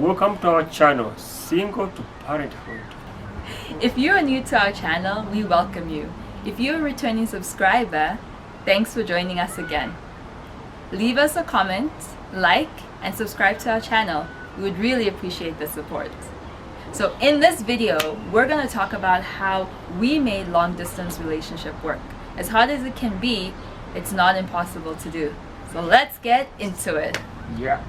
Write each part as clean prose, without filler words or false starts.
Welcome to our channel, Single to Parenthood. If you are new to our channel, we welcome you. If you're a returning subscriber, thanks for joining us again. Leave us a comment, like, and subscribe to our channel. We would really appreciate the support. So in this video, we're going to talk about how we made long-distance relationship work. As hard as it can be, it's not impossible to do. So let's get into it. Yeah.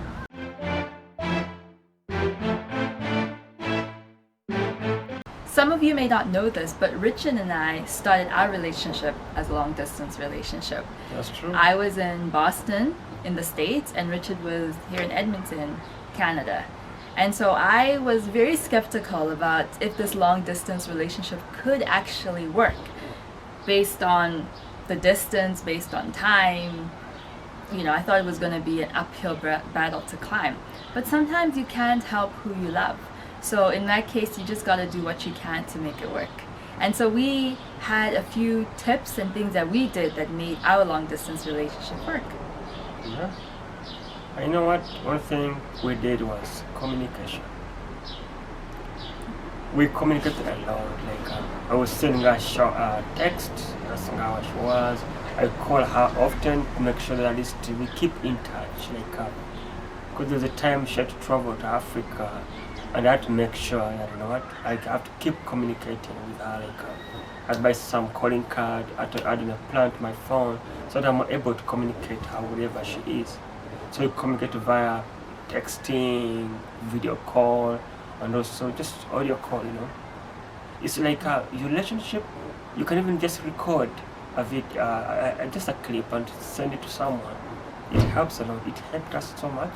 Some of you may not know this, but Richard and I started our relationship as a long-distance relationship. That's true. I was in Boston in the States and Richard was here in Edmonton, Canada. And so I was very skeptical about if this long-distance relationship could actually work based on the distance, based on time. You know, I thought it was going to be an uphill battle to climb. But sometimes you can't help who you love. So in that case, you just got to do what you can to make it work. And so we had a few tips and things that we did that made our long-distance relationship work. Yeah. And you know what? One thing we did was communication. We communicated a lot. Like I was sending her a text, asking her how she was. I call her often to make sure that at least we keep in touch. Like, because there's a time she had to travel to Africa. And I had to make sure that, you know what, I have to keep communicating with her. Like, I'd buy some calling card, I had to add in a plan to my phone so that I'm able to communicate her wherever she is. So we communicate via texting, video call, and also just audio call, you know. It's like your relationship, you can even just record a video, just a clip and send it to someone. It helps a lot. It helped us so much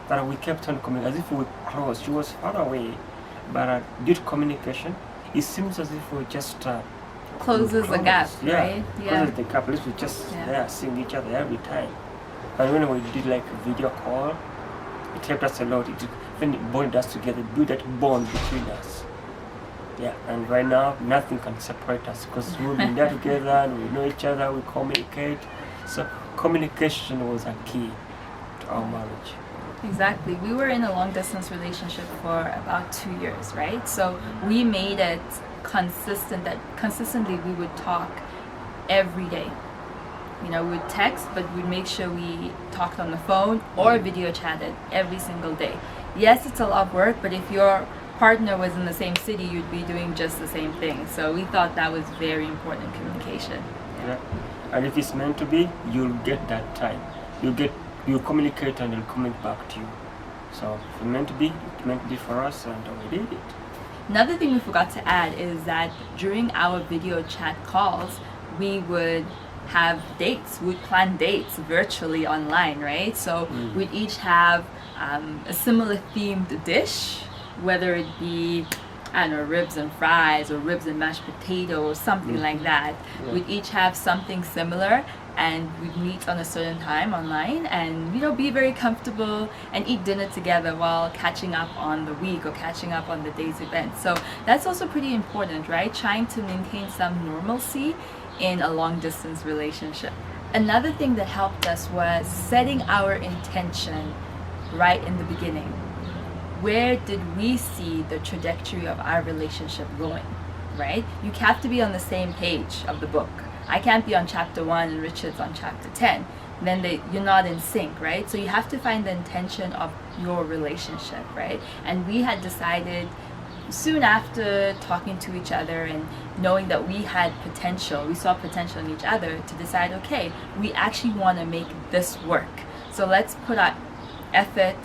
that we kept on communicating as if we were close. She was far away, but due to communication, it seems as if we just Closes the gap, yeah, right? Yeah. Closes the gap. At least we just seeing each other every time. And when we did like a video call, it helped us a lot. It even bonded us together, build that bond between us. Yeah, and right now nothing can separate us because we've been there together and we know each other. We communicate. So communication was a key to our marriage. Exactly. We were in a long-distance relationship for about 2 years, right? So we made it consistent that consistently we would talk every day. You know, we'd text, but we'd make sure we talked on the phone or video chatted every single day. Yes, it's a lot of work, but if your partner was in the same city, you'd be doing just the same thing. So we thought that was very important communication. Yeah. And if it's meant to be, you'll get that time. You'll communicate and they'll comment back to you. So if it's meant to be, it's meant to be for us, and we did it. Another thing we forgot to add is that during our video chat calls, we would have dates. We'd plan dates virtually online, right? So we'd each have a similar themed dish, whether it be, I don't know, ribs and fries or ribs and mashed potato or something like that. Yeah. We'd each have something similar and we'd meet on a certain time online and, you know, be very comfortable and eat dinner together while catching up on the week or catching up on the day's events. So that's also pretty important, right? Trying to maintain some normalcy in a long distance relationship. Another thing that helped us was setting our intention right in the beginning. Where did we see the trajectory of our relationship going, right? You have to be on the same page of the book. I can't be on chapter 1 and Richard's on chapter 10. Then you're not in sync, right? So you have to find the intention of your relationship, right? And we had decided soon after talking to each other and knowing that we had potential, we saw potential in each other, to decide, okay, we actually want to make this work. So let's put our effort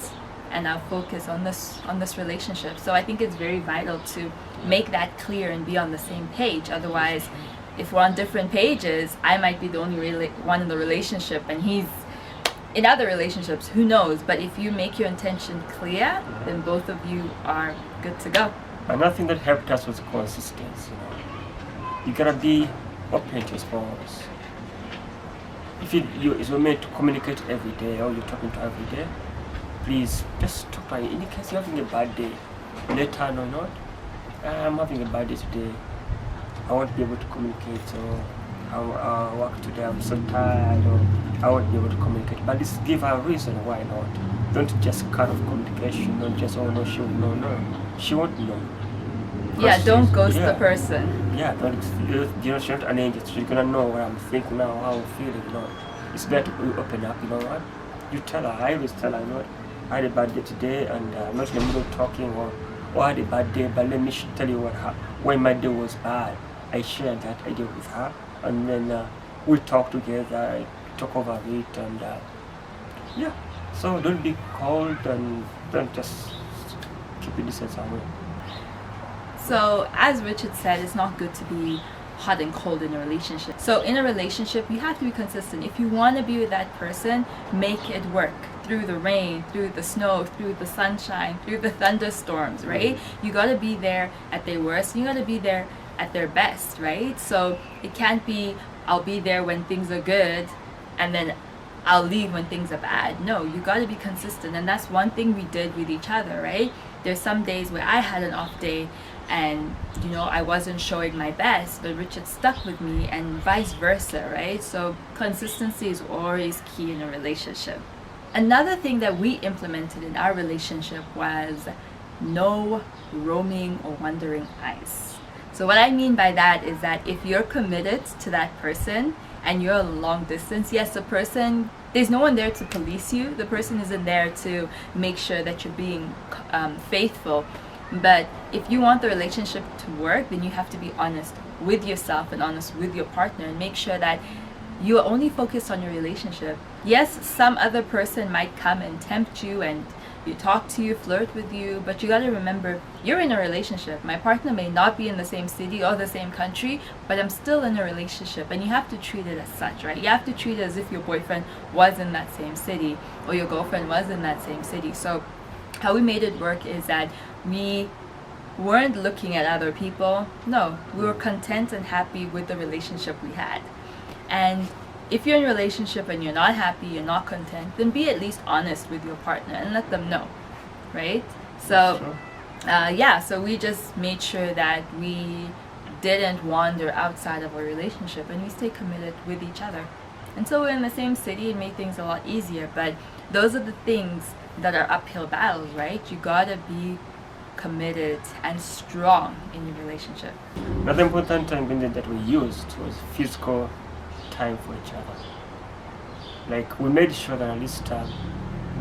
and our focus on this relationship. So I think it's very vital to make that clear and be on the same page. Otherwise, if we're on different pages, I might be the only one in the relationship and he's in other relationships, who knows? But if you make your intention clear, then both of you are good to go. Another thing that helped us was consistency. You gotta be open to your spouse. If you're meant to communicate every day or you're talking to her every day, please just talk to her. In case you're having a bad day, let her know, I'm having a bad day today. I want to be able to communicate, so work today, I'm so tired, or I won't be able to communicate. But just give her a reason why not. Don't just cut off communication. Don't just, oh no, she won't know. No, she won't know. Yeah, don't ghost yeah. the person. Yeah, don't, you know, she's not an angel. She's gonna know what I'm thinking now, how I'm feeling. You know, it's better to open up. You know what? You tell her. I always tell her, you know what? I had a bad day today, and I'm not in the middle of talking, or I had a bad day, but let me tell you why my day was bad. I shared that idea with her, and then we talk together, talk over it, and yeah. So don't be cold, and don't just keep it distance away. So, as Richard said, it's not good to be hot and cold in a relationship. So, in a relationship, you have to be consistent. If you want to be with that person, make it work through the rain, through the snow, through the sunshine, through the thunderstorms, right? You got to be there at their worst. You got to be there at their best, right? So, it can't be, I'll be there when things are good, and then I'll leave when things are bad. No, you got to be consistent. And that's one thing we did with each other, right? There's some days where I had an off day and, you know, I wasn't showing my best, but Richard stuck with me, and vice versa, right? So consistency is always key in a relationship. Another thing that we implemented in our relationship was no roaming or wandering eyes. So what I mean by that is that if you're committed to that person and you're long distance, yes, the person, there's no one there to police you. The person isn't there to make sure that you're being faithful. But if you want the relationship to work, then you have to be honest with yourself and honest with your partner, and make sure that you are only focused on your relationship. Yes, some other person might come and tempt you and you talk to you, flirt with you, but you got to remember, you're in a relationship. My partner may not be in the same city or the same country, but I'm still in a relationship, and you have to treat it as such, right? You have to treat it as if your boyfriend was in that same city or your girlfriend was in that same city. So how we made it work is that we weren't looking at other people. No, we were content and happy with the relationship we had. And if you're in a relationship and you're not happy, you're not content, then be at least honest with your partner and let them know, right? So so we just made sure that we didn't wander outside of our relationship, and we stayed committed with each other. And so we're in the same city, it made things a lot easier. But those are the things that are uphill battles, right? You gotta be committed and strong in your relationship. Another important time that we used was physical time for each other. Like, we made sure that at least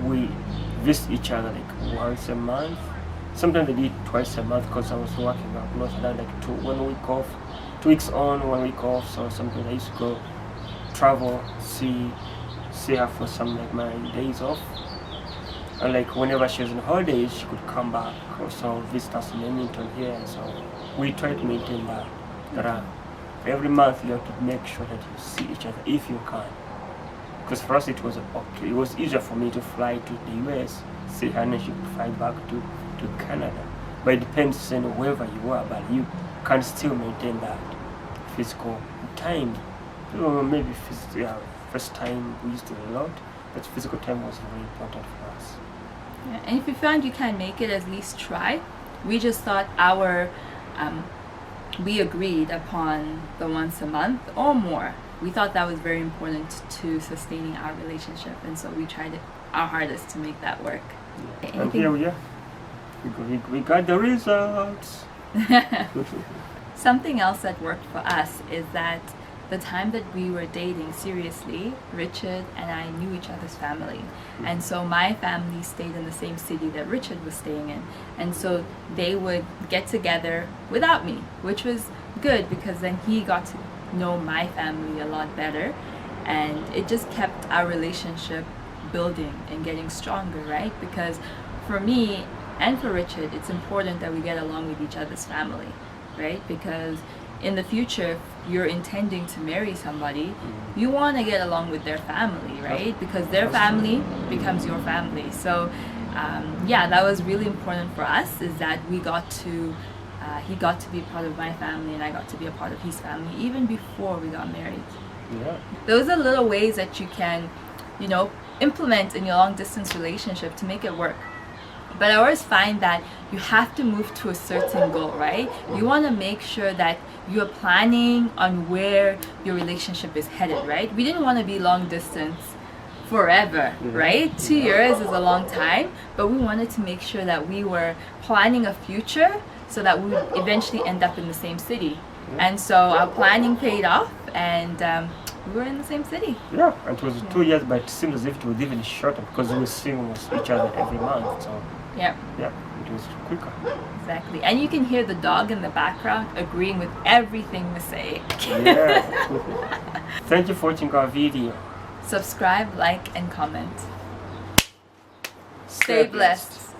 we visit each other like once a month. Sometimes I did twice a month because I was working up north. I had like 1 week off, 2 weeks on, 1 week off. So sometimes I used to go travel, see her for some like my days off. And like whenever she was on holidays, she could come back also visit us in Edmonton here. And so we try to maintain that every month you have to make sure that you see each other if you can. Because for us it was okay. It was easier for me to fly to the US, see her, and then she could fly back to Canada. But it depends on wherever you are, but you can still maintain that physical time. Maybe first time we used to do a lot, but physical time was very important for us. Yeah, and if you find you can't make it, at least try. We just thought we agreed upon the once a month or more. We thought that was very important to sustaining our relationship, and so we tried our hardest to make that work. Yeah. And here we got the results. Something else that worked for us is that the time that we were dating seriously, Richard and I knew each other's family. And so my family stayed in the same city that Richard was staying in. And so they would get together without me, which was good because then he got to know my family a lot better. And it just kept our relationship building and getting stronger, right? Because for me and for Richard, it's important that we get along with each other's family, right? Because in the future, if you're intending to marry somebody, you want to get along with their family, right? Because their family becomes your family. So that was really important for us, is that we got to he got to be a part of my family and I got to be a part of his family even before we got married. Yeah. Those are little ways that you can, implement in your long distance relationship to make it work. But I always find that you have to move to a certain goal, right? You want to make sure that you're planning on where your relationship is headed, right? We didn't want to be long distance forever, right? 2 years is a long time, but we wanted to make sure that we were planning a future so that we would eventually end up in the same city. And so our planning paid off, and we were in the same city. Yeah, and it was 2 years, but it seems as if it was even shorter because we were seeing each other every month. So Yeah, yeah, it was quicker. exactly. And you can hear the dog in the background agreeing with everything we say. Yeah. Thank you for watching our video. Subscribe, like, and comment. Stay blessed.